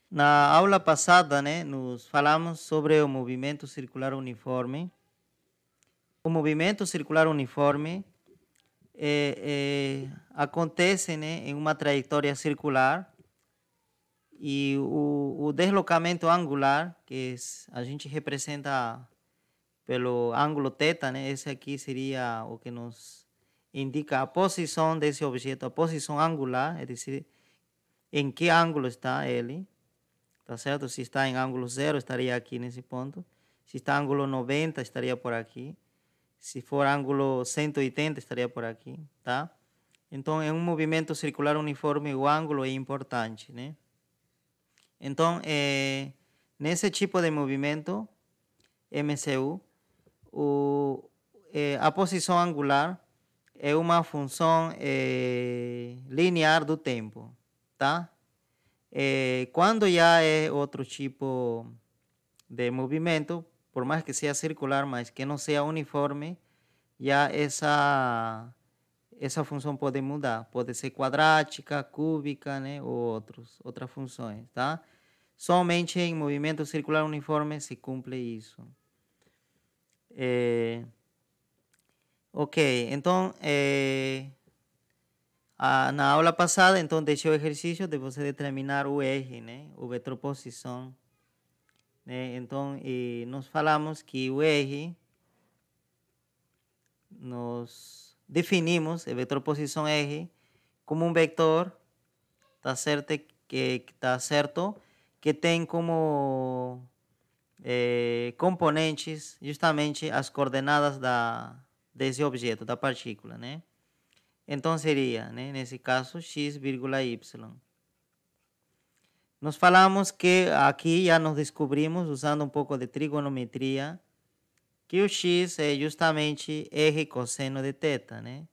Na aula passada, né, nos falamos sobre o movimento circular uniforme. O movimento circular uniforme acontece, né, em uma trajetória circular e o deslocamento angular, a gente representa pelo ângulo θ, né, esse aqui seria o que nos indica a posição desse objeto, a posição angular, é decir, em que ângulo está ele. Tá certo? Se está em ângulo zero, estaria aqui nesse ponto. Se está em ângulo 90, estaria por aqui. Se for ângulo 180, estaria por aqui, tá? Então, em um movimento circular uniforme, o ângulo é importante, né? Então, nesse tipo de movimento, MCU, a posição angular é uma função linear do tempo, tá? Quando já é outro tipo de movimento, por más que sea circular, mas que no sea uniforme, ya essa função pode mudar. Pode ser quadrática, cúbica, né? Ou outras funções, tá? Somente em movimento circular uniforme se cumpre isso. Ok, então, na aula passada, então, deixei o exercício de você determinar o eje, né? O vetor posição. Né? Então, nós falamos que o eje, nós definimos o vetor posição eje como um vetor, tá certo, que tem como componentes justamente as coordenadas desse objeto, da partícula, né? Então seria, né, nesse caso, x, y. Nós falamos que aqui já nos descobrimos, usando um pouco de trigonometria, que o x é justamente eje cosseno de θ, né?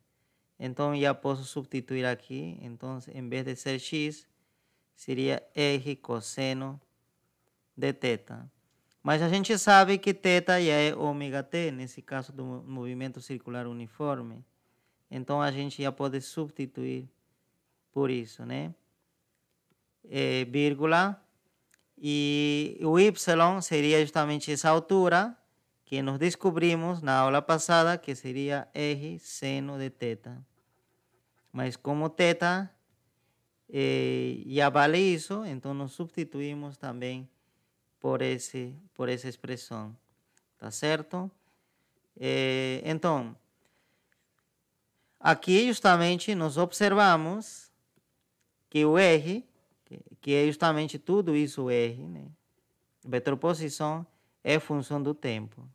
Então, já posso substituir aqui. Então, em vez de ser x, seria eje cosseno de θ. Mas a gente sabe que θ já é ômega t, nesse caso do movimento circular uniforme. Então, a gente já pode substituir por isso, né? Vírgula. E o y seria justamente essa altura que nós descobrimos na aula passada, que seria eje seno de θ. Mas como θ já vale isso, então nós substituímos também por essa expressão, tá certo? Então, aqui justamente nós observamos que o eje, que é justamente tudo isso o eje, né? Vetor posição é função do tempo,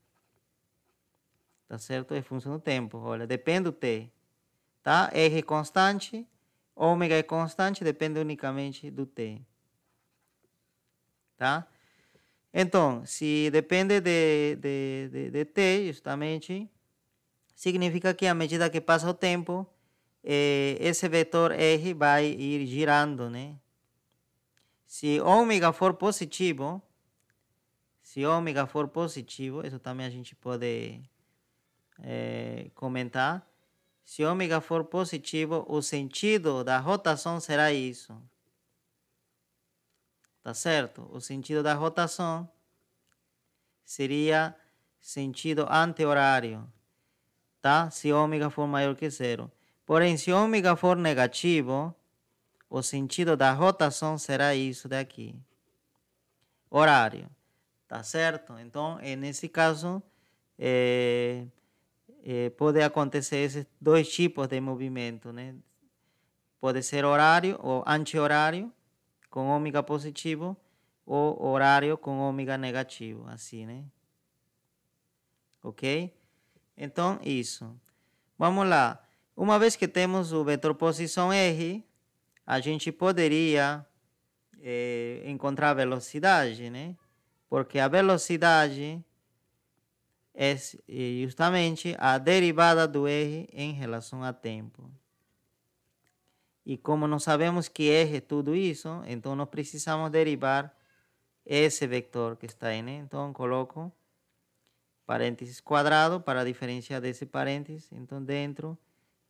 tá certo? É função do tempo, olha, depende do t, tá? R constante, ômega é constante, depende unicamente do t, tá? Então, se depende de t, justamente, significa que à medida que passa o tempo, esse vetor R vai ir girando, né? Se ômega for positivo, isso também a gente pode comentar. Se ômega for positivo, o sentido da rotação será isso. Tá certo? O sentido da rotação seria sentido anti-horário, tá? Se ômega for maior que zero. Porém, se ômega for negativo, o sentido da rotação será isso daqui. Horário. Tá certo? Então, nesse caso, pode acontecer esses dois tipos de movimento, né? Pode ser horário ou anti-horário com ômega positivo ou horário com ômega negativo, assim, né? Ok? Então, isso. Vamos lá. Uma vez que temos o vetor posição R, a gente poderia encontrar a velocidade, né? Porque a velocidade é justamente a derivada do R em relação a tempo. E como nós sabemos que R é tudo isso, então nós precisamos derivar esse vetor que está aí, né? Então coloco parênteses quadrado para diferenciar desse parênteses. Então dentro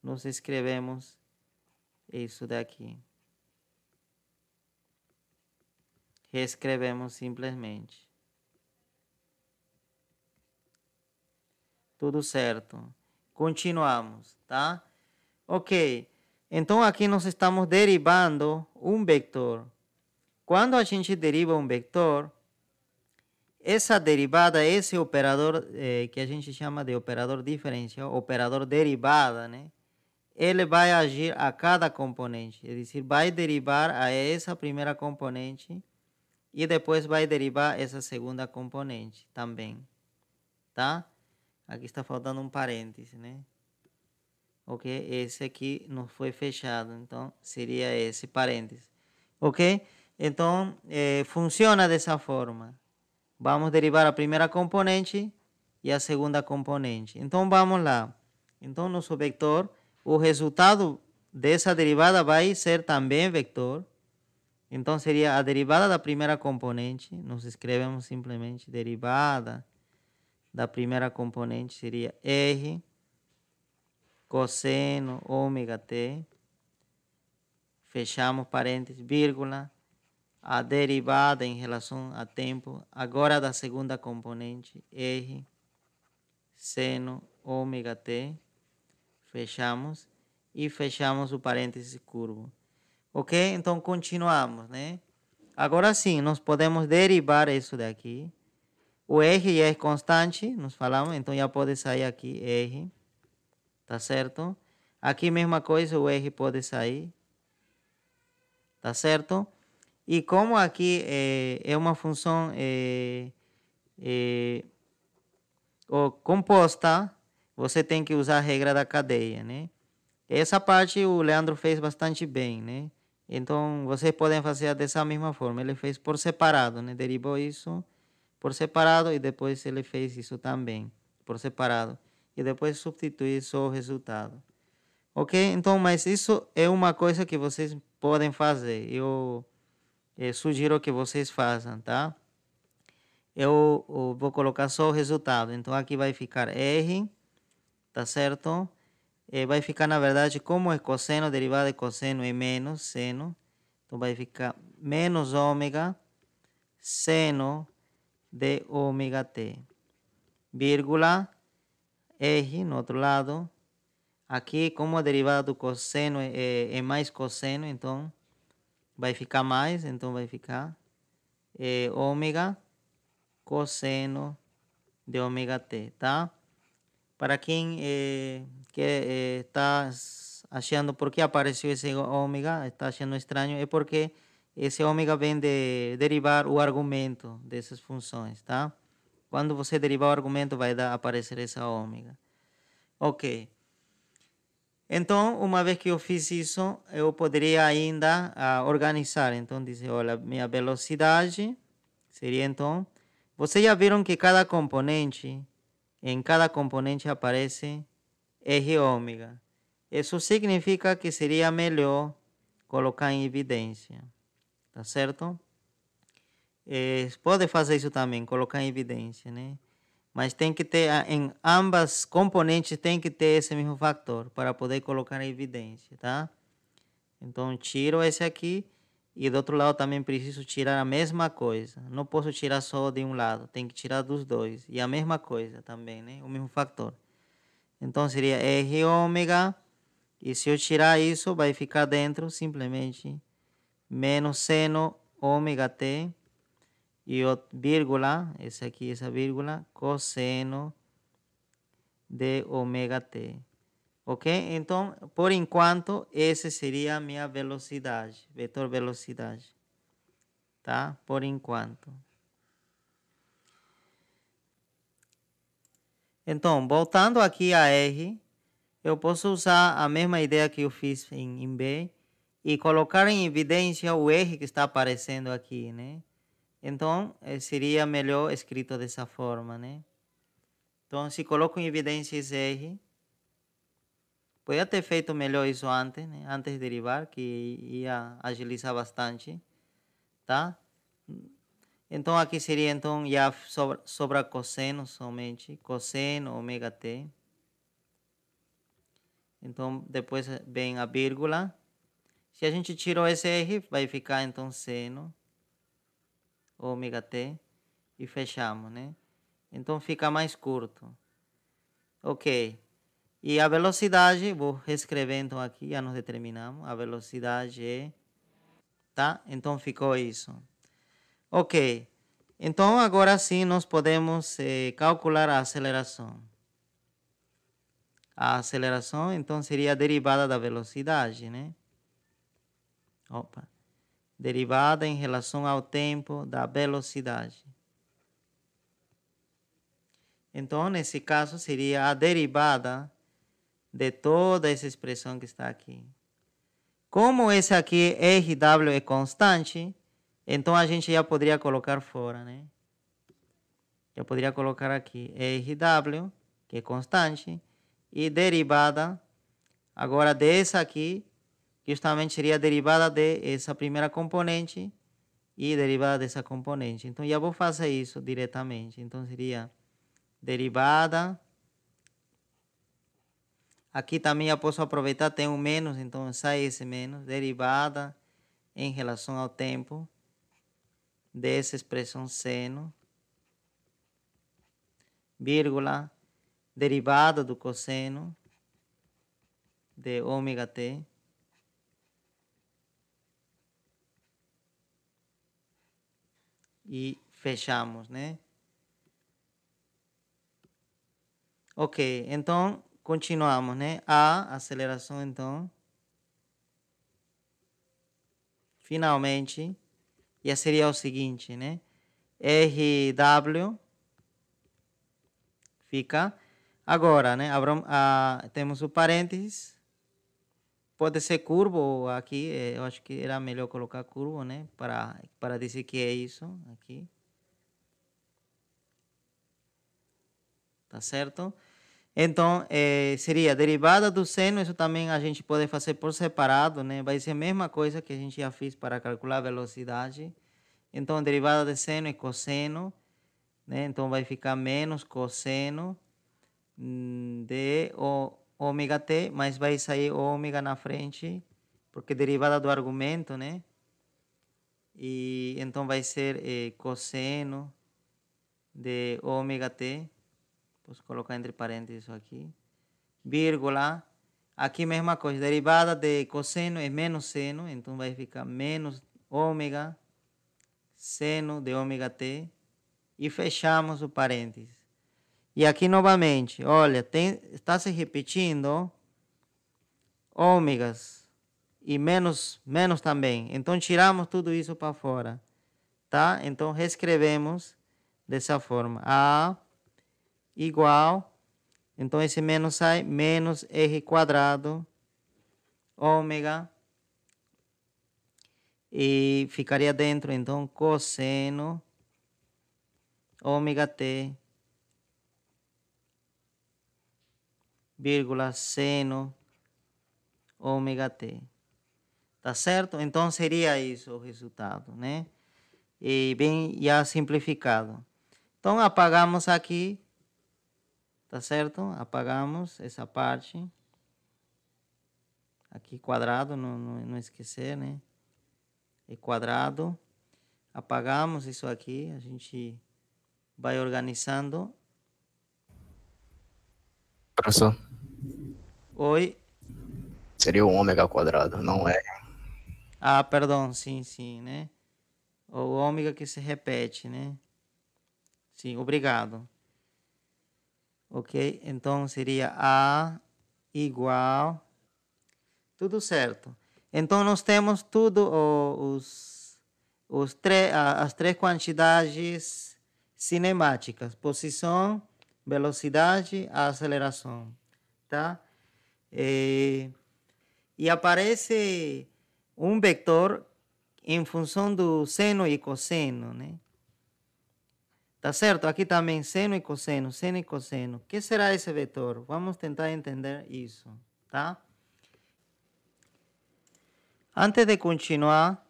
nós escrevemos isso daqui. reescrevemos simplesmente. Tudo certo. Continuamos, tá? Ok. Então, aqui nós estamos derivando um vetor. Quando a gente deriva um vetor, essa derivada, esse operador que a gente chama de operador diferencial, operador derivada, né? Ele vai agir a cada componente. É decir, vai derivar a essa primeira componente e depois vai derivar essa segunda componente também, tá? Aqui está faltando um parêntese, né? Ok? Esse aqui não foi fechado, então seria esse parêntese. Ok? Então, funciona dessa forma. Vamos derivar a primeira componente e a segunda componente. Então, vamos lá. Então, nosso vetor, o resultado dessa derivada vai ser também vetor. Então, seria a derivada da primeira componente. Nós escrevemos simplesmente derivada da primeira componente seria R cosseno ômega t, fechamos parênteses, vírgula, a derivada em relação a tempo, agora da segunda componente, R seno ômega t, fechamos, e fechamos o parênteses curvo. Ok? Então, continuamos, né? Agora sim, nós podemos derivar isso daqui. O R é constante, nós falamos, então já pode sair aqui R. Tá certo? Aqui mesma coisa, o R pode sair. Tá certo? E como aqui é uma função composta, você tem que usar a regra da cadeia, né? Essa parte o Leandro fez bastante bem, né? Então, vocês podem fazer dessa mesma forma. Ele fez por separado, né? Derivou isso por separado e depois ele fez isso também por separado. E depois substituir só o resultado. Ok? Então, mas isso é uma coisa que vocês podem fazer. Eu sugiro que vocês façam, tá? Eu vou colocar só o resultado. Então, aqui vai ficar R, tá certo? Vai ficar, na verdade, como é cosseno, derivada de cosseno é menos seno. Então, vai ficar menos ômega seno de ômega t, vírgula, R no outro lado. Aqui, como a derivada do cosseno é mais cosseno, então vai ficar mais, então vai ficar ômega cosseno de ômega t, tá? Para quem que está achando por que apareceu esse ômega, está achando estranho, é porque esse ômega vem de derivar o argumento dessas funções, tá? Quando você derivar o argumento, vai aparecer essa ômega. Ok. Então, uma vez que eu fiz isso, eu poderia ainda organizar. Então, dizer, olha, minha velocidade seria então... Vocês já viram que em cada componente aparece R ômega. Isso significa que seria melhor colocar em evidência. Tá certo? Pode fazer isso também, colocar em evidência, né? Mas tem que ter, em ambas componentes tem que ter esse mesmo fator para poder colocar em evidência, tá? Então, tiro esse aqui e do outro lado também preciso tirar a mesma coisa. Não posso tirar só de um lado, tem que tirar dos dois. E a mesma coisa também, né? O mesmo fator. Então, seria R ômega, e se eu tirar isso, vai ficar dentro simplesmente menos seno ômega t, e o vírgula, esse aqui, essa vírgula, cosseno de ômega t. Ok? Então, por enquanto, essa seria a minha velocidade, vetor velocidade. Tá? Por enquanto. Então, voltando aqui a R, eu posso usar a mesma ideia que eu fiz em B e colocar em evidência o R que está aparecendo aqui, né? Então, seria melhor escrito dessa forma, né? Então, se coloco em evidência esse R, podia ter feito melhor isso antes, né? Antes de derivar, que ia agilizar bastante, tá? Então, aqui seria, então, já sobra cosseno somente, cosseno ômega t. Então, depois vem a vírgula. Se a gente tirou esse R, vai ficar, então, seno ômega t, e fechamos, né? Então fica mais curto. Ok. E a velocidade, vou reescrever então aqui, já nos determinamos. A velocidade é... Tá? Então ficou isso. Ok. Então agora sim nós podemos calcular a aceleração. A aceleração então seria a derivada da velocidade, né? Opa. Derivada em relação ao tempo da velocidade. Então, nesse caso, seria a derivada de toda essa expressão que está aqui. Como esse aqui, RW, é constante, então a gente já poderia colocar fora, né? Já poderia colocar aqui RW, que é constante, e derivada, agora dessa aqui, que justamente seria a derivada dessa primeira componente e derivada dessa componente. Então, já vou fazer isso diretamente. Então, seria derivada. Aqui também eu posso aproveitar, tem um menos, então sai esse menos. Derivada em relação ao tempo dessa expressão seno, vírgula, derivada do cosseno de ômega t. E fechamos, né? Ok, então continuamos, né? A aceleração, então, finalmente, já seria o seguinte, né? RW fica agora, né? Temos o parênteses. Pode ser curvo ou aqui, eu acho que era melhor colocar curvo, né? Para dizer que é isso aqui. Tá certo? Então, seria derivada do seno, isso também a gente pode fazer por separado, né? Vai ser a mesma coisa que a gente já fez para calcular a velocidade. Então, derivada de seno e cosseno, né? Então, vai ficar menos cosseno de ômega t, mas vai sair ômega na frente, porque derivada do argumento, né? E então vai ser cosseno de ômega t. Posso colocar entre parênteses isso aqui. Vírgula. Aqui mesma coisa. Derivada de cosseno é menos seno. Então vai ficar menos ômega seno de ômega t. E fechamos o parênteses. E aqui novamente, olha, está se repetindo ômegas e menos também. Então tiramos tudo isso para fora. Tá? Então reescrevemos dessa forma. A igual, então esse menos sai, menos R quadrado, ômega, e ficaria dentro, então, cosseno, ômega t, vírgula, seno, ômega t. Tá certo? Então, seria isso o resultado, né? E bem já simplificado. Então, apagamos aqui. Tá certo? Apagamos essa parte. Aqui quadrado, não esquecer, né? E quadrado. Apagamos isso aqui. A gente vai organizando. Professor, Oi. seria o ômega ao quadrado, não é? Ah, perdão. Sim, né? O ômega que se repete, né? Sim, obrigado. Ok? Então seria A igual. Tudo certo. Então nós temos tudo as três quantidades cinemáticas: posição, velocidade, a aceleração, tá? E aparece um vetor em função do seno e cosseno, né? Tá certo? Aqui também seno e cosseno, seno e cosseno. O que será esse vetor? Vamos tentar entender isso, tá? Antes de continuar,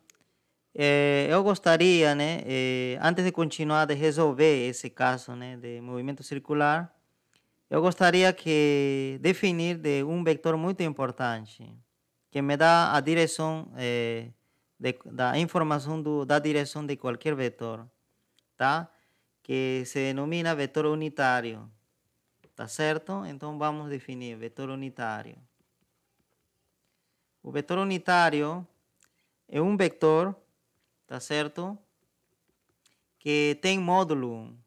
eu gostaria, né, antes de continuar de resolver esse caso, né, de movimento circular, eu gostaria que definir de um vetor muito importante, que me dá a direção da informação da direção de qualquer vetor. tá? Que se denomina vetor unitário, tá certo? Então vamos definir vetor unitário. O vetor unitário é um vetor, tá certo? Que tem módulo 1.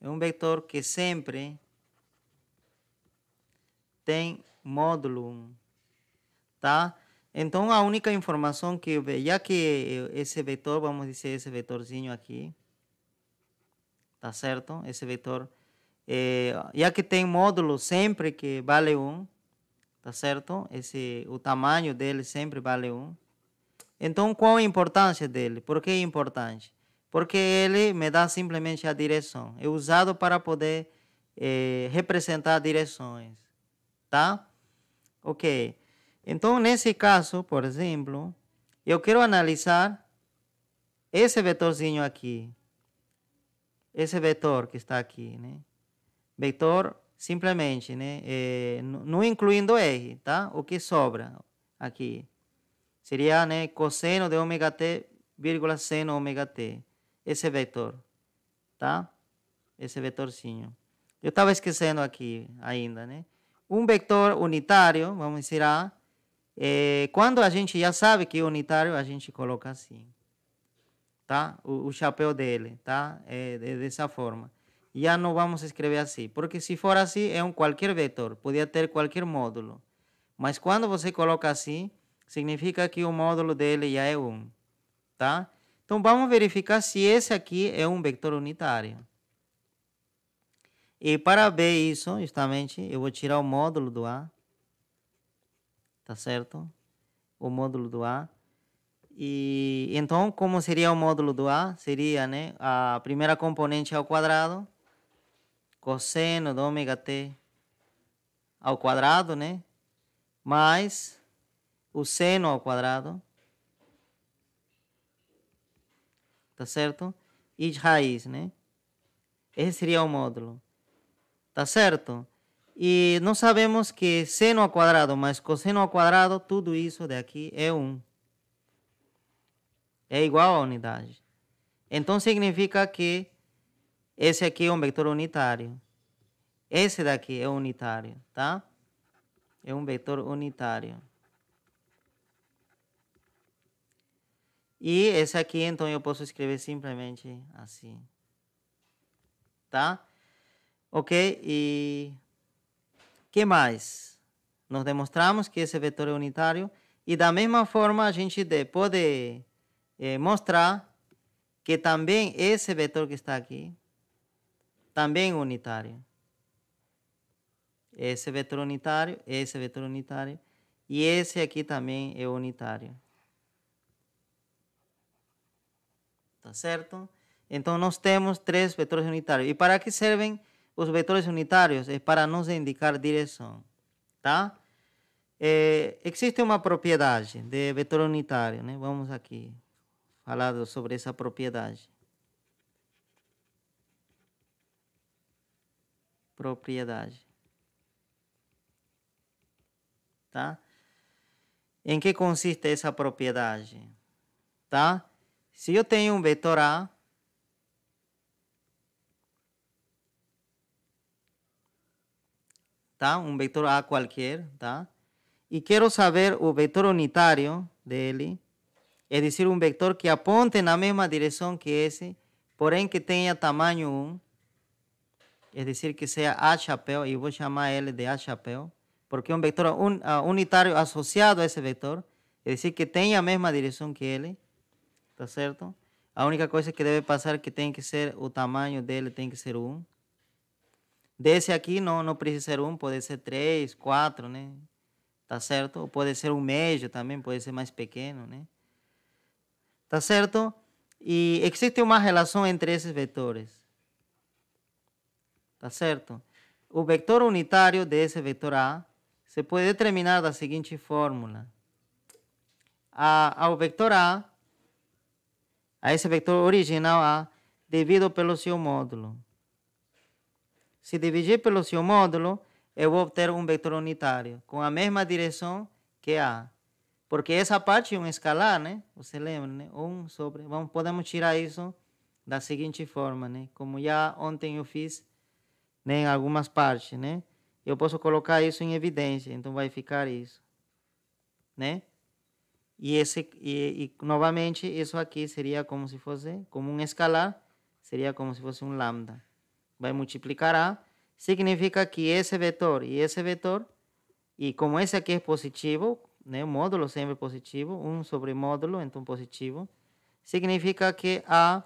É um vetor que sempre tem módulo 1, tá? Então, a única informação que eu vejo, já que esse vetor, vamos dizer esse vetorzinho aqui, tá certo? Esse vetor, já que tem módulo sempre que vale 1, tá certo? O tamanho dele sempre vale 1. Então, qual a importância dele? Por que é importante? Porque ele me dá simplesmente a direção. É usado para poder representar direções, tá? Ok. Então, nesse caso, por exemplo, eu quero analisar esse vetorzinho aqui. Esse vetor que está aqui, né? Vetor, simplesmente, né? Não incluindo R, tá? O que sobra aqui. Seria, né, cosseno de ômega t, vírgula seno ômega t. Esse vetor, tá? Esse vetorzinho. Eu estava esquecendo aqui ainda, né? Um vetor unitário, vamos dizer A, quando a gente já sabe que é unitário, a gente coloca assim, tá? O chapéu dele, tá? Dessa forma. Já não vamos escrever assim, porque se for assim, é um qualquer vetor, podia ter qualquer módulo. Mas quando você coloca assim, significa que o módulo dele já é 1, tá? Então, vamos verificar se esse aqui é um vetor unitário. E para ver isso, justamente, eu vou tirar o módulo do A, tá certo? O módulo do A. E então, como seria o módulo do A? Seria, né, a primeira componente ao quadrado, cosseno de ômega t ao quadrado, né? Mais o seno ao quadrado, tá certo? E raiz, né? Esse seria o módulo, tá certo? E nós sabemos que seno ao quadrado mais cosseno ao quadrado, tudo isso daqui é 1. É igual à unidade. Então, significa que esse aqui é um vetor unitário. Esse daqui é unitário, tá? É um vetor unitário. E esse aqui, então, eu posso escrever simplesmente assim. Tá? Ok? E que mais? Nós demonstramos que esse vetor é unitário. E da mesma forma, a gente pode mostrar que também esse vetor que está aqui também é unitário. Esse vetor unitário, esse vetor unitário. E esse aqui também é unitário. Tá certo? Então, nós temos 3 vetores unitários. E para que servem os vetores unitários? É para nos indicar direção. Tá? Existe uma propriedade de vetor unitário, né? Vamos aqui falar sobre essa propriedade. Propriedade. Tá? Em que consiste essa propriedade? Tá? Se eu tenho um vetor A, tá? Um vetor A qualquer, tá? E quero saber o vetor unitário dele, é dizer, um vetor que aponte na mesma direção que esse, porém que tenha tamanho 1, é dizer, que seja A chapéu, e eu vou chamar ele de A chapéu, porque é um vetor unitário associado a esse vetor, é dizer, que tenha a mesma direção que ele, tá certo? A única coisa que deve passar é que tem que ser, o tamanho dele tem que ser 1. Desse aqui não precisa ser 1, pode ser 3, 4, né? Tá certo? Ou pode ser um médio também, pode ser mais pequeno, né? Tá certo? E existe uma relação entre esses vetores. Tá certo? O vetor unitário desse vetor A se pode determinar da seguinte fórmula. Ao vetor A, a esse vetor original A, dividido pelo seu módulo. Se dividir pelo seu módulo, eu vou obter um vetor unitário com a mesma direção que A. Porque essa parte é um escalar, né? Você lembra, né? Podemos tirar isso da seguinte forma, né? Como já ontem eu fiz, né, em algumas partes, né? Eu posso colocar isso em evidência, então vai ficar isso, né? E novamente, isso aqui seria como se fosse, como um escalar, seria como se fosse um lambda. Vai multiplicar A, significa que esse vetor e esse vetor, e como esse aqui é positivo, né, o módulo sempre positivo, 1 sobre módulo, então positivo, significa que A,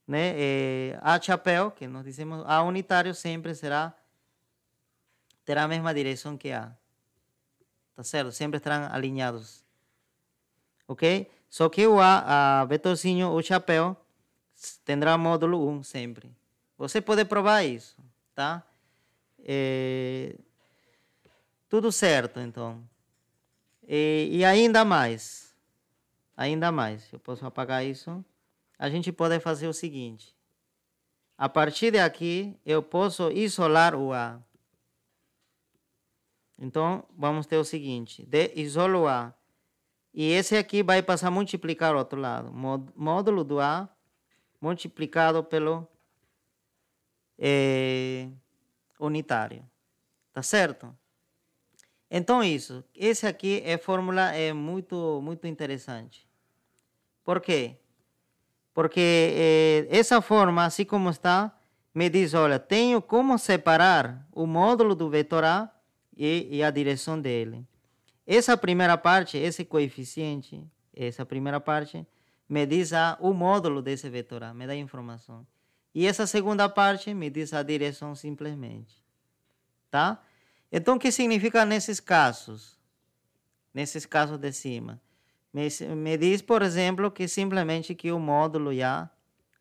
né, A chapéu, que nós dizemos A unitário, sempre terá a mesma direção que A. Tá certo? Sempre estarão alinhados. Ok? Só que o A vetorzinho, o chapéu, terá módulo 1 sempre. Você pode provar isso, tá? Tudo certo, então. E ainda mais, eu posso apagar isso. A gente pode fazer o seguinte. A partir de aqui, eu posso isolar o A. Então, vamos ter o seguinte. Isolo A. E esse aqui vai passar a multiplicar o outro lado. Módulo do A multiplicado pelo unitário. Tá certo? Então, esse aqui fórmula é muito, muito interessante. Por quê? Porque essa forma, assim como está, me diz, olha, tenho como separar o módulo do vetor A e a direção dele. Essa primeira parte, esse coeficiente, essa primeira parte, me diz o módulo desse vetor A, me dá informação. E essa segunda parte me diz a direção simplesmente. Tá? Então, o que significa nesses casos? Nesses casos de cima. Me diz, por exemplo, que simplesmente que o módulo já,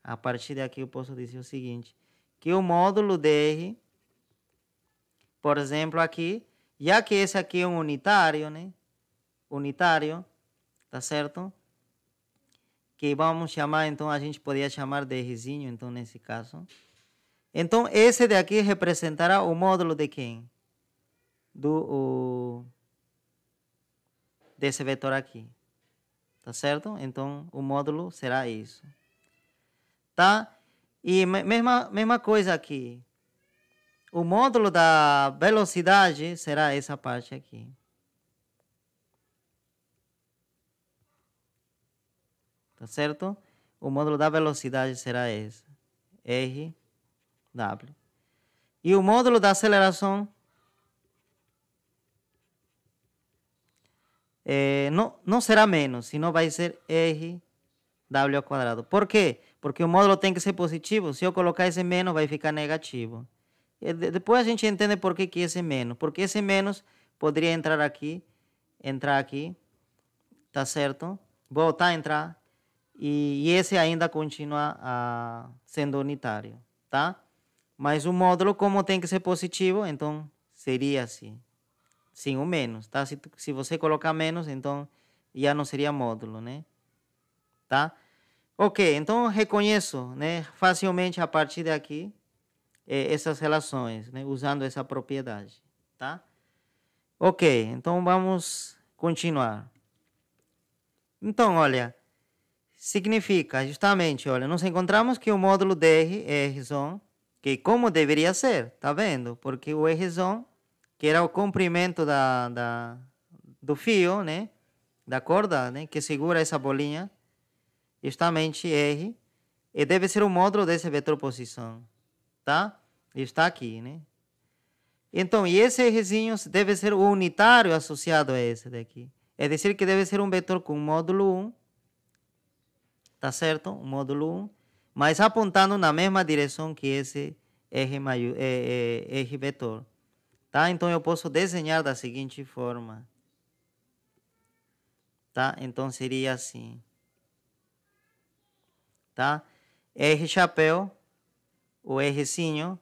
a partir daqui eu posso dizer o seguinte, que o módulo de R, por exemplo, aqui, já que esse aqui é um unitário, né? Unitário, tá certo? Que vamos chamar, então, a gente poderia chamar de Rzinho, então, nesse caso. Então, esse daqui representará o módulo de quem? Desse vetor aqui. Tá certo? Então, o módulo será isso. Tá? E mesma coisa aqui. O módulo da velocidade será essa parte aqui. Tá certo? O módulo da velocidade será esse. R, W. E o módulo da aceleração não será menos, senão vai ser R, W ao quadrado. Por quê? Porque o módulo tem que ser positivo. Se eu colocar esse menos, vai ficar negativo. Depois a gente entende por que esse menos. Porque esse menos poderia entrar aqui, tá certo? Voltar a entrar. E esse ainda continua sendo unitário, tá? Mas o módulo, como tem que ser positivo, então seria assim. Sim, o menos, tá? Se você colocar menos, então já não seria módulo, né? Tá? Ok, então reconheço, né, facilmente a partir daqui essas relações, né, usando essa propriedade, tá? Ok, então vamos continuar. Então, olha, significa justamente, olha, nós encontramos que o módulo de R é R, que como deveria ser, tá vendo? Porque o R, que era o comprimento do fio, né, da corda, né, que segura essa bolinha, justamente R, e deve ser o módulo desse vetor posição, tá? Está aqui, né? Então, e esse Rzinho deve ser o unitário associado a esse daqui. É dizer, que deve ser um vetor com módulo 1, tá certo? Um módulo 1, mas apontando na mesma direção que esse R vetor, tá? Então, eu posso desenhar da seguinte forma, tá? Então, seria assim, tá? R chapéu, o Rzinho,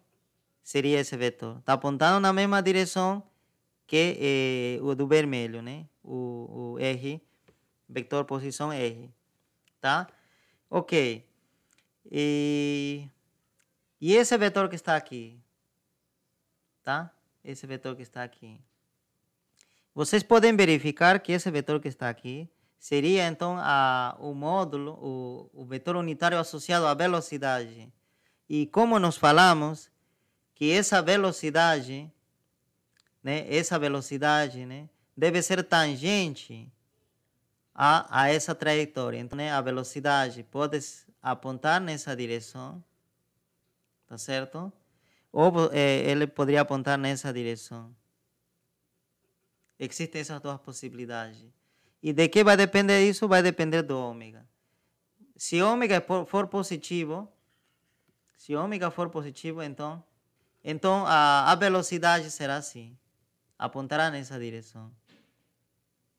seria esse vetor. Está apontando na mesma direção que o do vermelho, né? O R, vetor posição R, tá? Ok. E esse vetor que está aqui, tá? Esse vetor que está aqui. Vocês podem verificar que esse vetor que está aqui seria, então, o módulo, o vetor unitário associado à velocidade. E como nós falamos que essa velocidade, né, deve ser tangente a essa trajetória. Então, né, a velocidade pode apontar nessa direção, tá certo? Ou ele poderia apontar nessa direção. Existem essas duas possibilidades. E de que vai depender isso? Vai depender do ômega. Se ômega for positivo, então a velocidade será assim. Apontará nessa direção.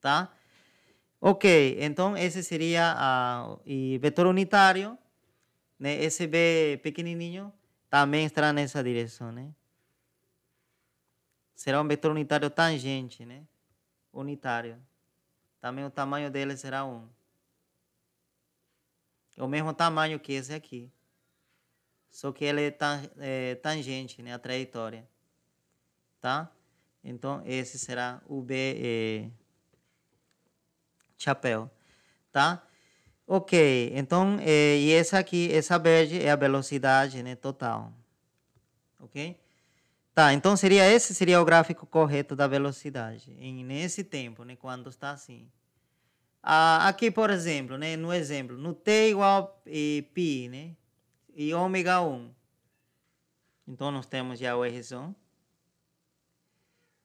Tá? Ok, então esse seria o vetor unitário, né? Esse B pequenininho também estará nessa direção, né? Será um vetor unitário tangente, né? Unitário. Também o tamanho dele será 1. É o mesmo tamanho que esse aqui. Só que ele é tangente, né? A trajetória. Tá? Então, esse será o B chapéu. Tá? Ok. Então, e essa aqui, essa verde é a velocidade, né? Total. Ok? Tá, então esse seria o gráfico correto da velocidade nesse tempo, né, quando está assim. Aqui, por exemplo, né, no exemplo, no t igual a π, né, e ômega 1. Então, nós temos já o R1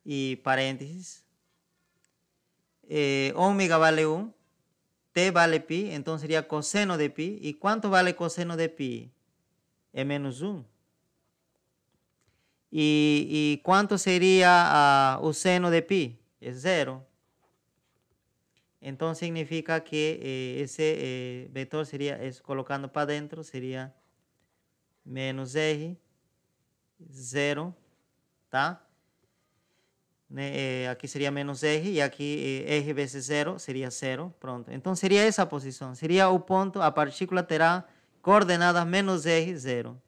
e parênteses. Ômega vale 1, t vale π, então seria cosseno de π. E quanto vale cosseno de π? É menos 1. E quanto seria o seno de π? É 0. Então, significa que esse vetor seria, colocando para dentro, seria menos R, 0, tá? Né? Aqui seria menos R, e aqui R vezes 0 seria 0, pronto. Então, seria essa posição. Seria o ponto, a partícula terá coordenadas menos R, 0.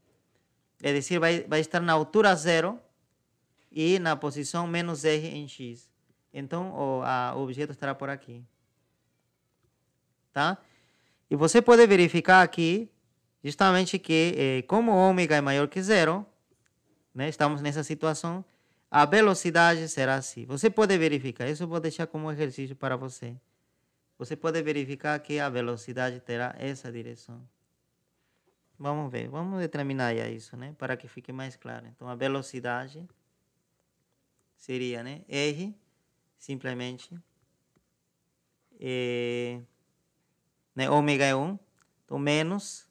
É decir, vai estar na altura 0 e na posição menos R em X. Então, o objeto estará por aqui. Tá? E você pode verificar aqui, justamente que como ômega é maior que 0, né, estamos nessa situação, a velocidade será assim. Você pode verificar, isso eu vou deixar como exercício para você. Você pode verificar que a velocidade terá essa direção. Vamos ver, vamos determinar isso, né, para que fique mais claro. Então, a velocidade seria, né, R, simplesmente, né, ômega é 1, então menos,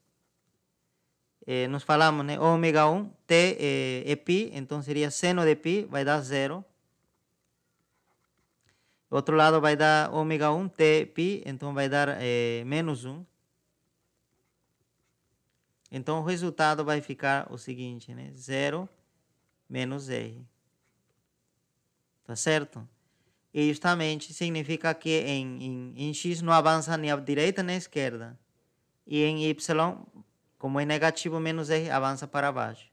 nós falamos, né, ômega 1, t é π, então seria seno de π, vai dar 0. Outro lado vai dar ômega 1, t π, então vai dar menos 1. Então, o resultado vai ficar o seguinte, né, 0 menos R. Tá certo? E justamente significa que em X não avança nem à direita nem à esquerda. E em Y, como é negativo, menos R avança para baixo.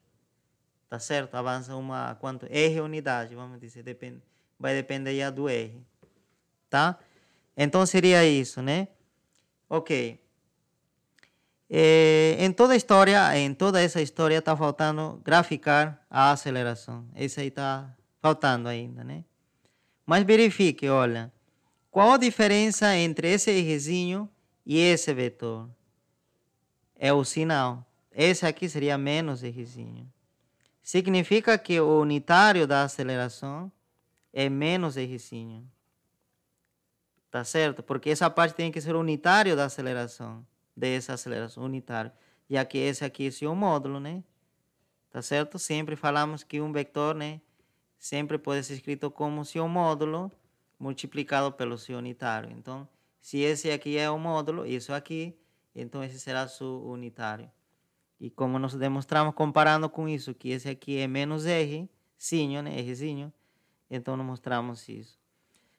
Tá certo? Avança quanto? R unidade, vamos dizer. Vai depender já do R. Tá? Então, seria isso, né? Ok. Em toda essa história, está faltando graficar a aceleração. Esse aí está faltando ainda, né? Mas verifique, olha, qual a diferença entre esse Rzinho e esse vetor? É o sinal. Esse aqui seria menos Rzinho. Significa que o unitário da aceleração é menos Rzinho. Tá certo? Porque essa parte tem que ser unitário da aceleração, dessa aceleração, unitário. Já que esse aqui é o módulo, né? Tá certo? Sempre falamos que um vetor, né, sempre pode ser escrito como seu módulo multiplicado pelo seu unitário. Então, se esse aqui é o módulo, isso aqui, então esse será seu unitário. E como nós demonstramos comparando com isso, que esse aqui é menos R, sinho, né, Rzinho, então nós mostramos isso.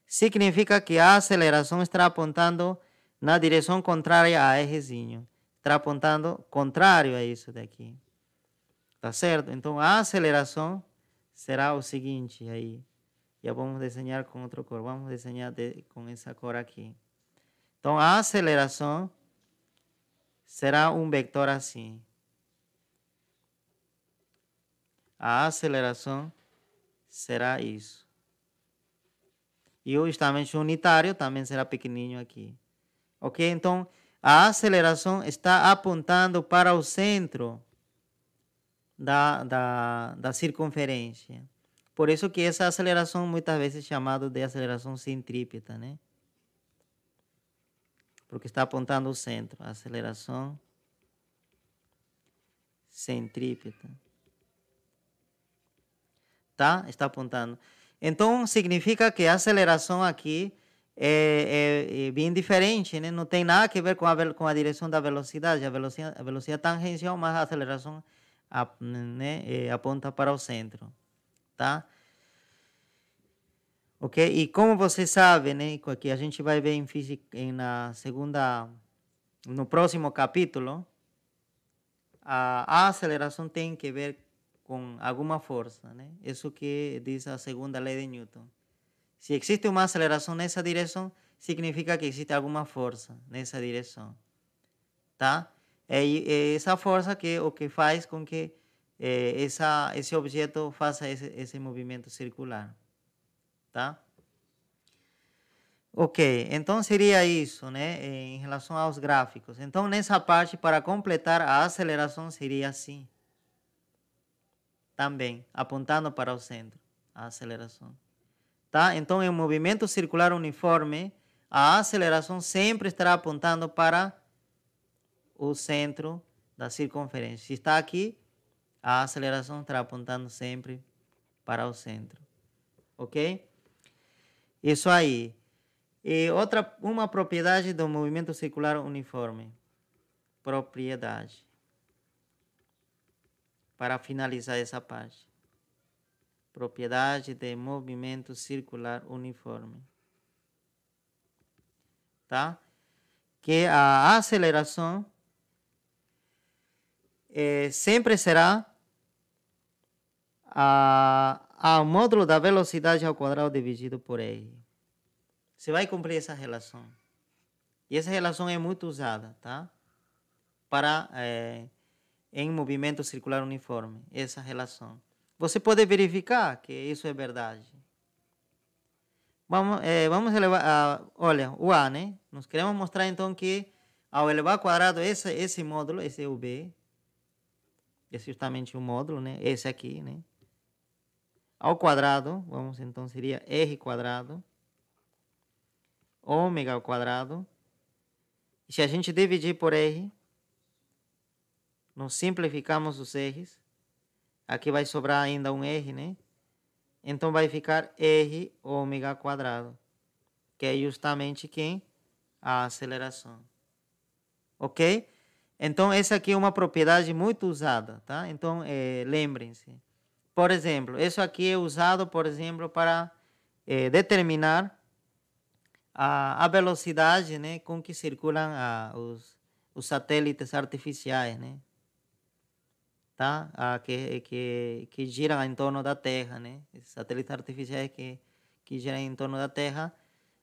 Significa que a aceleração está apontando na direção contrária a Rzinho. Está apontando contrário a isso daqui. Tá certo? Então, a aceleração será o seguinte aí. Já vamos desenhar com outra cor. Vamos desenhar com essa cor aqui. Então, a aceleração será um vector assim. A aceleração será isso. E justamente o unitário também será pequenininho aqui. Ok? Então, a aceleração está apontando para o centro da circunferência. Por isso que essa aceleração muitas vezes é chamada de aceleração centrípeta, né? Porque está apontando o centro. Aceleração centrípeta. Tá? Está apontando. Então, significa que a aceleração aqui é bem diferente, né? Não tem nada a ver com a direção da velocidade. A velocidade tangencial, mas a aceleração né, aponta para o centro. Tá? Ok? E como você sabe, né, que a gente vai ver em física, no próximo capítulo, a aceleração tem que ver com alguma força, né? Isso que diz a segunda lei de Newton. Se existe uma aceleração nessa direção, significa que existe alguma força nessa direção, tá? É essa força que o que faz com que esse objeto faça esse movimento circular, tá? Ok, então seria isso, né, em relação aos gráficos. Então, nessa parte, para completar, a aceleração seria assim. Também, apontando para o centro, a aceleração. Tá? Então, em um movimento circular uniforme, a aceleração sempre estará apontando para o centro da circunferência. Se está aqui, a aceleração estará apontando sempre para o centro. Ok? Isso aí. E uma propriedade do movimento circular uniforme. Propriedade. Para finalizar essa parte. Propriedade de movimento circular uniforme. Tá? Que a aceleração sempre será ao módulo da velocidade ao quadrado dividido por R. Você vai cumprir essa relação. E essa relação é muito usada, tá? Para em movimento circular uniforme, essa relação. Você pode verificar que isso é verdade. Vamos elevar, olha, o A, né? Nós queremos mostrar então que ao elevar ao quadrado esse módulo, esse é o B, esse é justamente o módulo, né? Esse aqui, né? Ao quadrado, vamos então, seria R quadrado, ômega ao quadrado. E se a gente dividir por R, nós simplificamos os R's. Aqui vai sobrar ainda um R, né? Então vai ficar R ômega quadrado, que é justamente quem? A aceleração. Ok? Então essa aqui é uma propriedade muito usada, tá? Então lembrem-se. Por exemplo, isso aqui é usado, por exemplo, para determinar a velocidade, né, com que circulam os satélites artificiais, né? Tá? Que giram em torno da Terra, né? Esses satélites artificiais que giram em torno da Terra,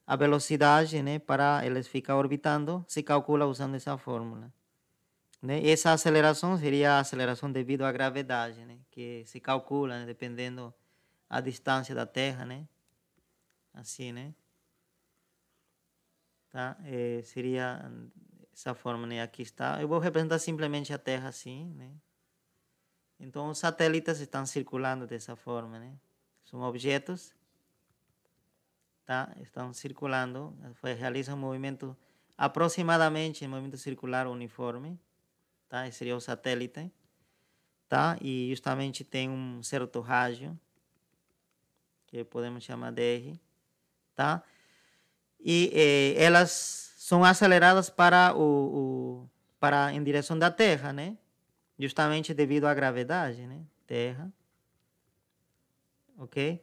a velocidade, né, para eles ficar orbitando, se calcula usando essa fórmula. Né? Essa aceleração seria a aceleração devido à gravidade, né? Que se calcula, né? Dependendo a distância da Terra, né? Assim, né? Tá? Seria essa forma, né? Aqui está. Eu vou representar simplesmente a Terra assim, né? Então, os satélites estão circulando dessa forma, né? São objetos, tá? Estão circulando, realizam um movimento aproximadamente um movimento circular uniforme, tá? Esse seria o satélite, tá? E justamente tem um certo rádio, que podemos chamar de R, tá? E elas são aceleradas para em direção da Terra, né? Justamente devido à gravidade, né? Terra, ok?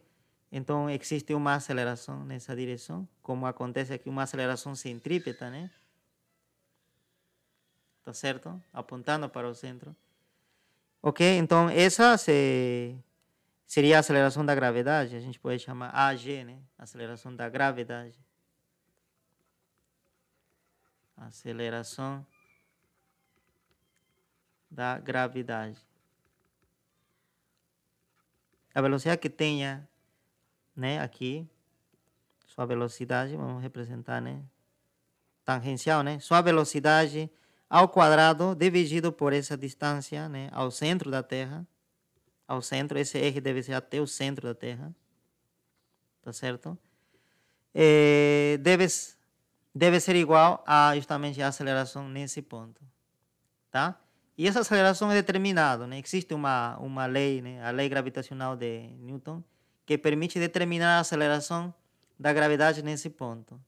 Então existe uma aceleração nessa direção, como acontece aqui, uma aceleração centrípeta, né? Tá certo? Apontando para o centro. Ok? Então essa seria a aceleração da gravidade, a gente pode chamar AG, né? Aceleração da gravidade. Aceleração da gravidade. A velocidade que tenha, né, aqui, sua velocidade, vamos representar, né, tangencial, né, sua velocidade ao quadrado dividido por essa distância, né, ao centro da Terra, ao centro, esse eje deve ser até o centro da Terra, tá certo? Deve ser igual a justamente a aceleração nesse ponto, tá? E essa aceleração é determinada, né? Existe uma lei, né? A lei gravitacional de Newton, que permite determinar a aceleração da gravidade nesse ponto.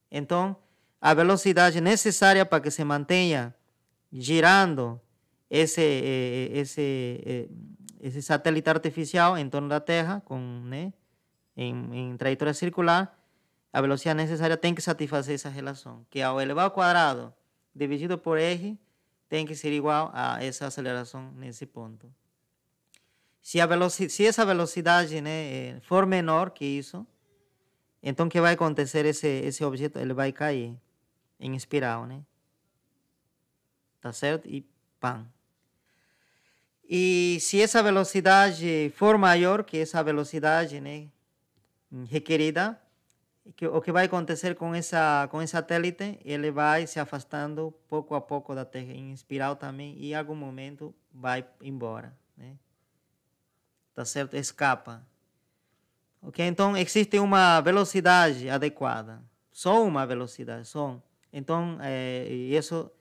Então, a velocidade necessária para que se mantenha girando esse satélite artificial em torno da Terra, né? em trajetória circular, a velocidade necessária tem que satisfazer essa relação, que ao elevado ao quadrado dividido por eje tem que ser igual a essa aceleração nesse ponto. Se essa velocidade, né, for menor que isso, então o que vai acontecer? Esse objeto ele vai cair em espiral, né? Tá certo? E pam. E se essa velocidade for maior que essa velocidade, né, requerida, o que vai acontecer com esse satélite? Ele vai se afastando pouco a pouco da Terra, em espiral também, e em algum momento vai embora, né? Tá certo? Escapa. Ok? Então, existe uma velocidade adequada. Só uma velocidade, só. Então, isso,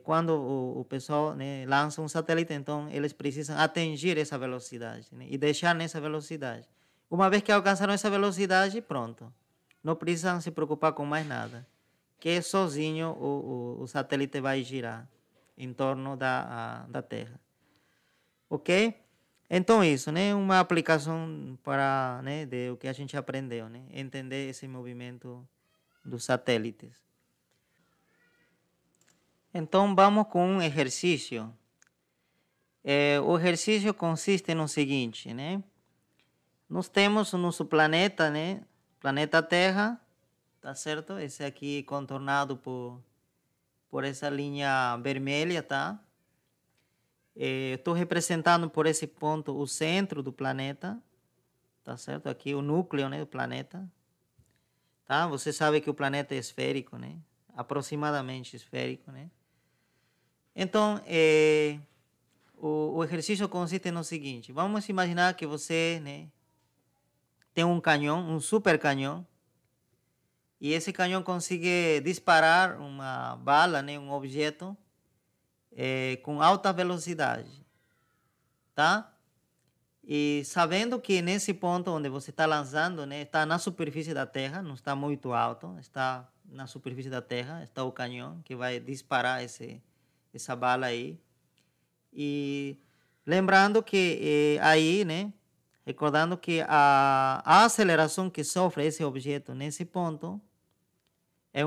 quando o pessoal, né, lança um satélite, então, eles precisam atingir essa velocidade, né, e deixar nessa velocidade. Uma vez que alcançaram essa velocidade, pronto. Não precisam se preocupar com mais nada. Que sozinho o satélite vai girar em torno da Terra. Ok? Então, isso, né? Uma aplicação para, né, de o que a gente aprendeu, né? Entender esse movimento dos satélites. Então, vamos com um exercício. O exercício consiste no seguinte, né? Nós temos o nosso planeta, né? Planeta Terra, tá certo? Esse aqui contornado por essa linha vermelha, tá? Estou representando por esse ponto o centro do planeta, tá certo? Aqui o núcleo, né, do planeta, tá? Você sabe que o planeta é esférico, né? Aproximadamente esférico, né? Então, o exercício consiste no seguinte: vamos imaginar que você, né, tem um canhão, um super canhão, e esse canhão consegue disparar uma bala, né, um objeto com alta velocidade, tá? E sabendo que nesse ponto onde você está lançando, né, está na superfície da Terra, não está muito alto, está na superfície da Terra, está o canhão que vai disparar essa bala aí. E lembrando que aí, né, recordando que a aceleração que sofre esse objeto nesse ponto é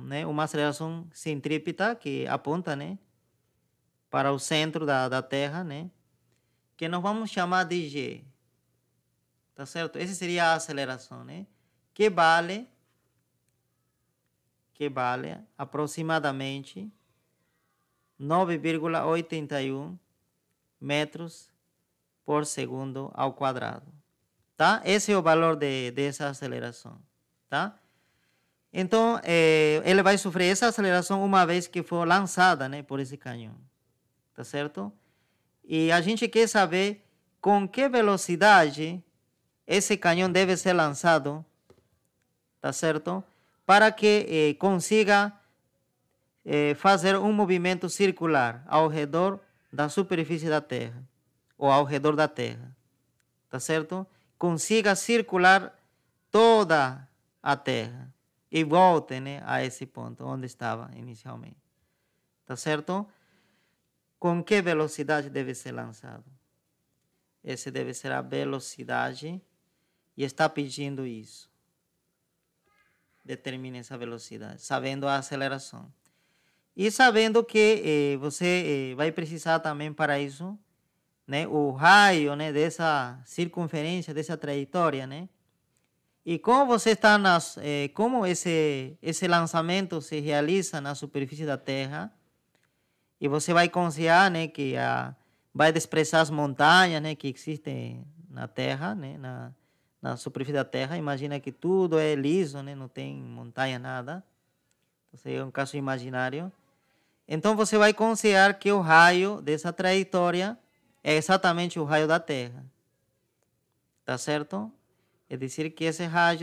né, uma aceleração centrípeta que aponta, né, para o centro da Terra, né, que nós vamos chamar de G. Tá certo? Essa seria a aceleração, né? Que vale aproximadamente 9,81 metros por segundo ao quadrado, tá? Esse é o valor dessa aceleração, tá? Então, ele vai sofrer essa aceleração uma vez que for lançada, né, por esse canhão, tá certo? E a gente quer saber com que velocidade esse canhão deve ser lançado, tá certo? Para que consiga fazer um movimento circular ao redor da superfície da Terra, ou ao redor da Terra, tá certo? Consiga circular toda a Terra e volte, né, a esse ponto onde estava inicialmente, tá certo? Com que velocidade deve ser lançado? Essa deve ser a velocidade e está pedindo isso. Determine essa velocidade, sabendo a aceleração. E sabendo que você vai precisar também para isso né, o raio, né, dessa circunferência, dessa trajetória, né? E como você está como esse lançamento se realiza na superfície da Terra, e você vai considerar, né, que vai desprezar as montanhas, né, que existem na Terra, né, na superfície da Terra. Imagina que tudo é liso, né, não tem montanha, nada. Então, é um caso imaginário. Então, você vai considerar que o raio dessa trajetória é exatamente o raio da Terra. Tá certo? É dizer que esse raio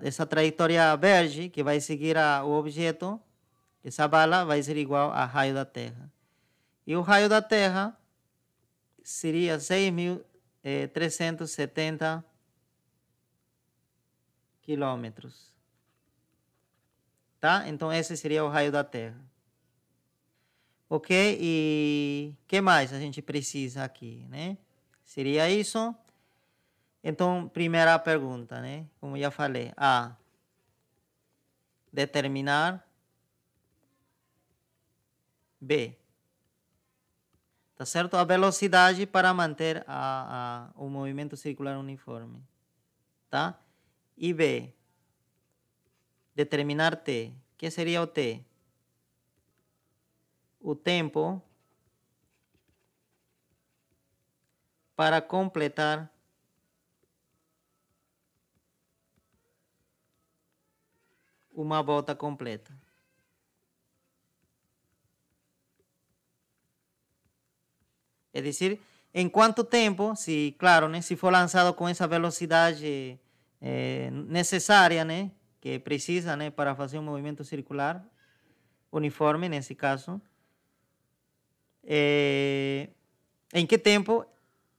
essa trajetória verde que vai seguir o objeto, essa bala vai ser igual ao raio da Terra. E o raio da Terra seria 6.370 quilômetros. Tá? Então, esse seria o raio da Terra. Ok? E o que mais a gente precisa aqui, né? Seria isso. Então, primeira pergunta, né? Como já falei. A. Determinar. B. Tá certo? A velocidade para manter o movimento circular uniforme. Tá? E B. Determinar T. O que seria o T? O tempo para completar uma volta completa. É dizer, em quanto tempo, se, claro, né, se for lançado com essa velocidade necessária, né, que precisa, né, para fazer um movimento circular uniforme, nesse caso, em que tempo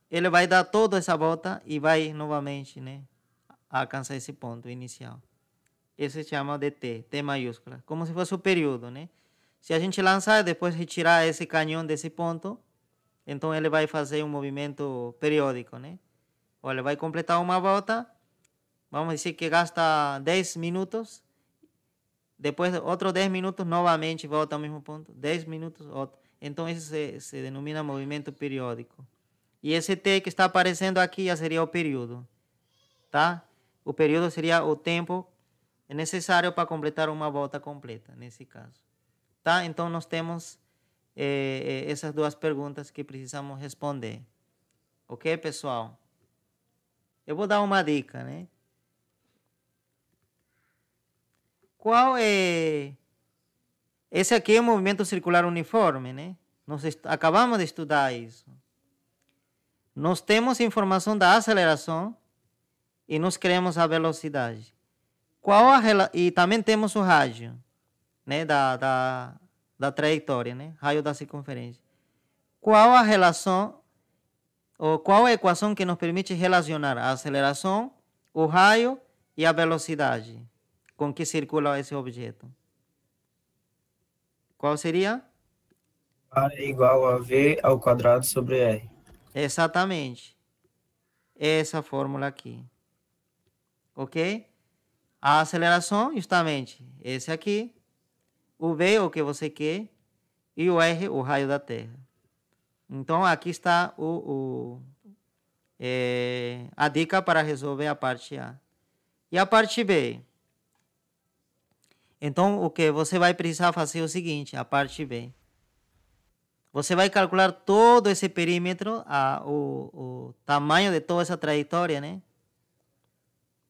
ele vai dar toda essa volta e vai novamente, né, alcançar esse ponto inicial. Esse se chama de T maiúscula, como se fosse o período, né? Se a gente lançar e depois retirar esse canhão desse ponto, então ele vai fazer um movimento periódico, né? Ou ele vai completar uma volta, vamos dizer que gasta 10 minutos, depois outros 10 minutos novamente volta ao mesmo ponto, 10 minutos outro. Então isso se denomina movimento periódico. E esse T que está aparecendo aqui já seria o período, tá? O período seria o tempo necessário para completar uma volta completa, nesse caso. Tá? Então nós temos essas duas perguntas que precisamos responder. Ok, pessoal? Eu vou dar uma dica, né? Qual é... Esse aqui é o movimento circular uniforme, né? Nós acabamos de estudar isso. Nós temos informação da aceleração e nós queremos a velocidade. E também temos o raio, né? Da trajetória, né? Raio da circunferência. Qual a relação ou qual a equação que nos permite relacionar a aceleração, o raio e a velocidade com que circula esse objeto? Qual seria? A é igual a V ao quadrado sobre R. Exatamente. Essa fórmula aqui. Ok? A aceleração, justamente, esse aqui. O V, o que você quer. E o R, o raio da Terra. Então, aqui está a dica para resolver a parte A. E a parte B? Então, o que você vai precisar fazer é o seguinte, a parte B. Você vai calcular todo esse perímetro, o tamanho de toda essa trajetória, né?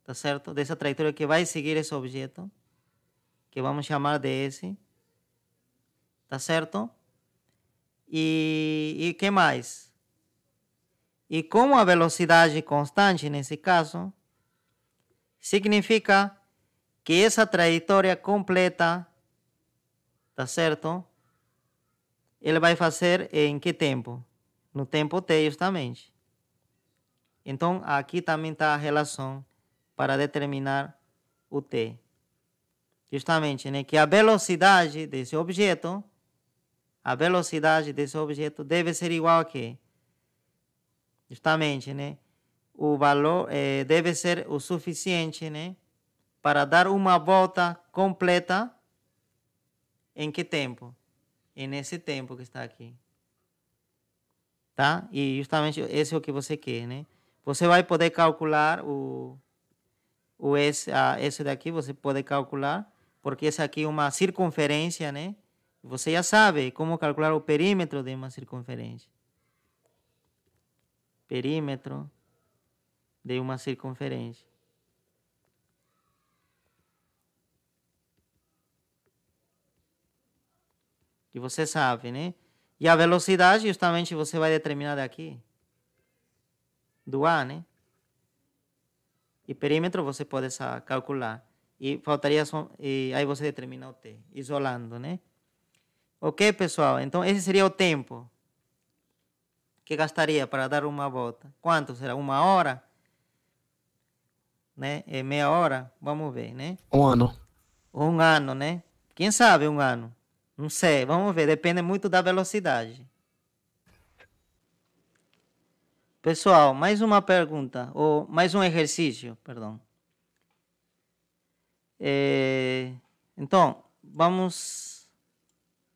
Tá certo? Dessa trajetória que vai seguir esse objeto, que vamos chamar de S. Tá certo? E que mais? E como a velocidade constante, nesse caso, significa que essa trajetória completa, tá certo? Ele vai fazer em que tempo? No tempo t, justamente. Então, aqui também está a relação para determinar o t. Justamente, né? Que a velocidade desse objeto deve ser igual a quê? Justamente, né? O valor deve ser o suficiente, né? Para dar uma volta completa em que tempo? E nesse tempo que está aqui. tá? E justamente esse é o que você quer, né? Você vai poder calcular esse daqui, você pode calcular, porque esse aqui é uma circunferência, né? Você já sabe como calcular o perímetro de uma circunferência. Perímetro de uma circunferência. Que você sabe, né? E a velocidade, justamente, você vai determinar daqui. Do A, né? E perímetro você pode calcular. E faltaria só, e aí você determina o T, isolando, né? Ok, pessoal? Então, esse seria o tempo que gastaria para dar uma volta. Quanto será? 1 hora? Né? É meia hora? Vamos ver, né? Um ano. Ou 1 ano, né? Quem sabe 1 ano? Não sei, vamos ver. Depende muito da velocidade. Pessoal, mais uma pergunta, ou mais um exercício, perdão. Então, vamos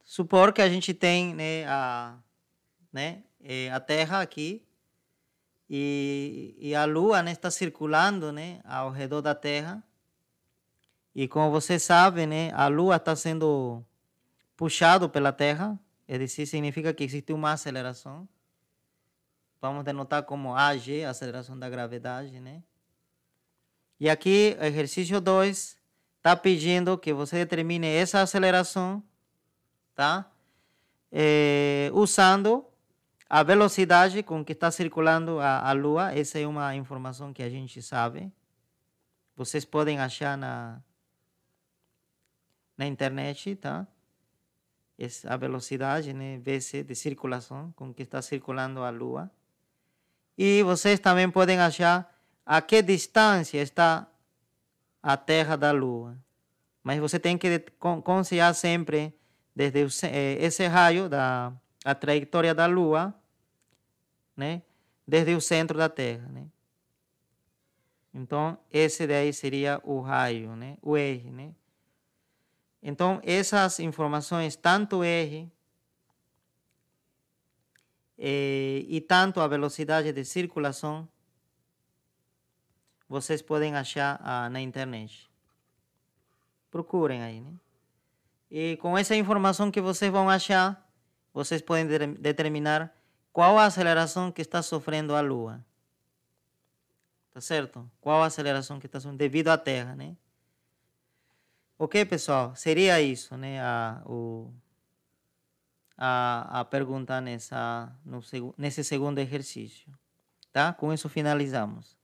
supor que a gente tem, né, a Terra aqui e a Lua, né, está circulando, né, ao redor da Terra. E como você sabe, né, a Lua está sendo puxado pela Terra, é decir, significa que existe uma aceleração. Vamos denotar como AG, aceleração da gravidade, né? E aqui, exercício 2, está pedindo que você determine essa aceleração, tá? Usando a velocidade com que está circulando a Lua. Essa é uma informação que a gente sabe. Vocês podem achar na internet, tá? Essa a velocidade, né, VC de circulação com que está circulando a Lua. E vocês também podem achar a que distância está a Terra da Lua. Mas você tem que considerar sempre desde esse raio a trajetória da Lua, né, desde o centro da Terra, né? Então, esse daí seria o raio, né, o R, né? Então, essas informações, tanto o R e tanto a velocidade de circulação, vocês podem achar na internet. Procurem aí, né? E com essa informação que vocês vão achar, vocês podem determinar qual a aceleração que está sofrendo a Lua. Tá certo? Qual a aceleração que está sofrendo devido à Terra, né? Ok, pessoal? Seria isso, né? A pergunta nesse segundo exercício. Tá? Com isso finalizamos.